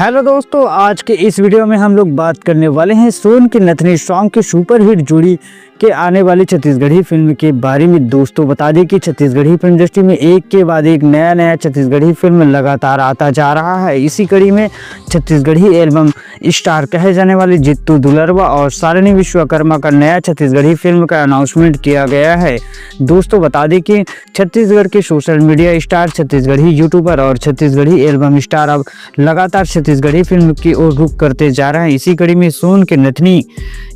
Hello दोस्तों, आज के इस वीडियो में हम लोग बात करने वाले हैं सोन की नथनी सॉन्ग की सुपरहिट जोड़ी के आने वाली छत्तीसगढ़ी फिल्म के बारे में। दोस्तों बता दें कि छत्तीसगढ़ी फिल्म इंडस्ट्री में एक के बाद एक नया छत्तीसगढ़ी फिल्म लगातार आता जा रहा है। इसी कड़ी में छत्तीसगढ़ी एल्बम स्टार कहे जाने वाले जित्तू दुलरवा और शालिनी विश्वकर्मा का नया छत्तीसगढ़ी फिल्म का अनाउंसमेंट किया गया है। दोस्तों बता दें कि छत्तीसगढ़ के social media star, Chhattisgarhi YouTuber और छत्तीसगढ़ी एल्बम स्टार अब लगातार छत्तीसगढ़ी फिल्म की ओर रुख करते जा रहे हैं। इसी कड़ी में सोन के नथनी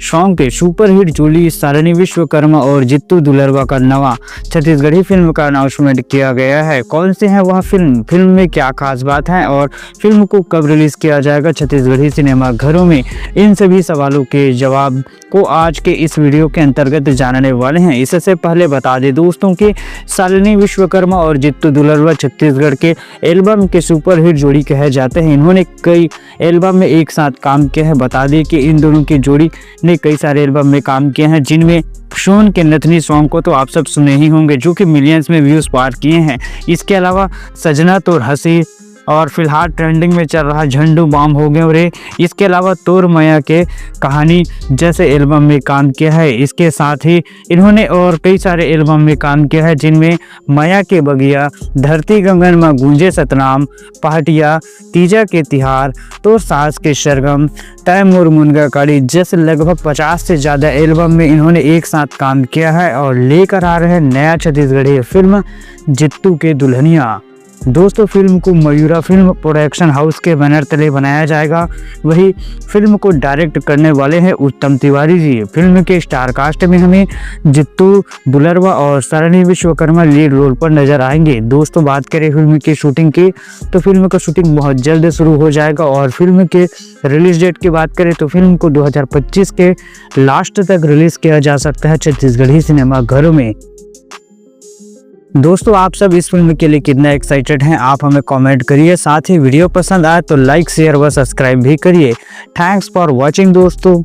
सॉन्ग के सुपरहिट जोड़ी शालिनी विश्वकर्मा और जित्तू दुलरवा का नवा छत्तीसगढ़ी फिल्म का अनाउंसमेंट किया गया है। कौन से है वह फिल्म में क्या खास बात है और फिल्म को कब रिलीज किया जाएगा छत्तीसगढ़ी सिनेमा घरों में, इन सभी सवालों के जवाब को आज के इस वीडियो के अंतर्गत जानने वाले हैं। इससे पहले बता दें दोस्तों कि शालिनी विश्वकर्मा और जित्तू दुलरवा छत्तीसगढ़ के एल्बम के सुपरहिट जोड़ी कहे जाते हैं। इन्होंने कई एल्बम में एक साथ काम किया है। बता दें कि इन दोनों की जोड़ी ने कई सारे एल्बम में काम किए हैं, जिनमें सोन के नथनी सॉन्ग को तो आप सब सुने ही होंगे, जो कि मिलियंस में व्यूज पार किए हैं। इसके अलावा सजना तोर हंसी और फिलहाल ट्रेंडिंग में चल रहा झंडू बाम हो गए रे, इसके अलावा तोर मया के कहानी जैसे एल्बम में काम किया है। इसके साथ ही इन्होंने और कई सारे एल्बम में काम किया है, जिनमें मया के बगिया, धरती गगन में गूंजे सतनाम, पहाटिया, तीजा के तिहार, तो सास के सरगम, तैमूर मुनगा काड़ी जैसे लगभग 50 से ज़्यादा एल्बम में इन्होंने एक साथ काम किया है और लेकर आ रहे हैं नया छत्तीसगढ़ी फिल्म जित्तू के दुल्हनिया। दोस्तों फिल्म को मयूरा फिल्म प्रोडक्शन हाउस के बैनर तले बनाया जाएगा। वही फिल्म को डायरेक्ट करने वाले हैं उत्तम तिवारी जी। फिल्म के स्टार कास्ट में हमें जित्तू दुलरवा और शालिनी विश्वकर्मा लीड रोल पर नजर आएंगे। दोस्तों बात करें फिल्म की शूटिंग की, तो फिल्म का शूटिंग बहुत जल्द शुरू हो जाएगा और फिल्म के रिलीज डेट की बात करें तो फिल्म को 2025 के लास्ट तक रिलीज किया जा सकता है छत्तीसगढ़ी सिनेमा घरों में। दोस्तों आप सब इस फिल्म के लिए कितना एक्साइटेड हैं आप हमें कमेंट करिए। साथ ही वीडियो पसंद आए तो लाइक, शेयर व सब्सक्राइब भी करिए। थैंक्स फॉर वॉचिंग दोस्तों।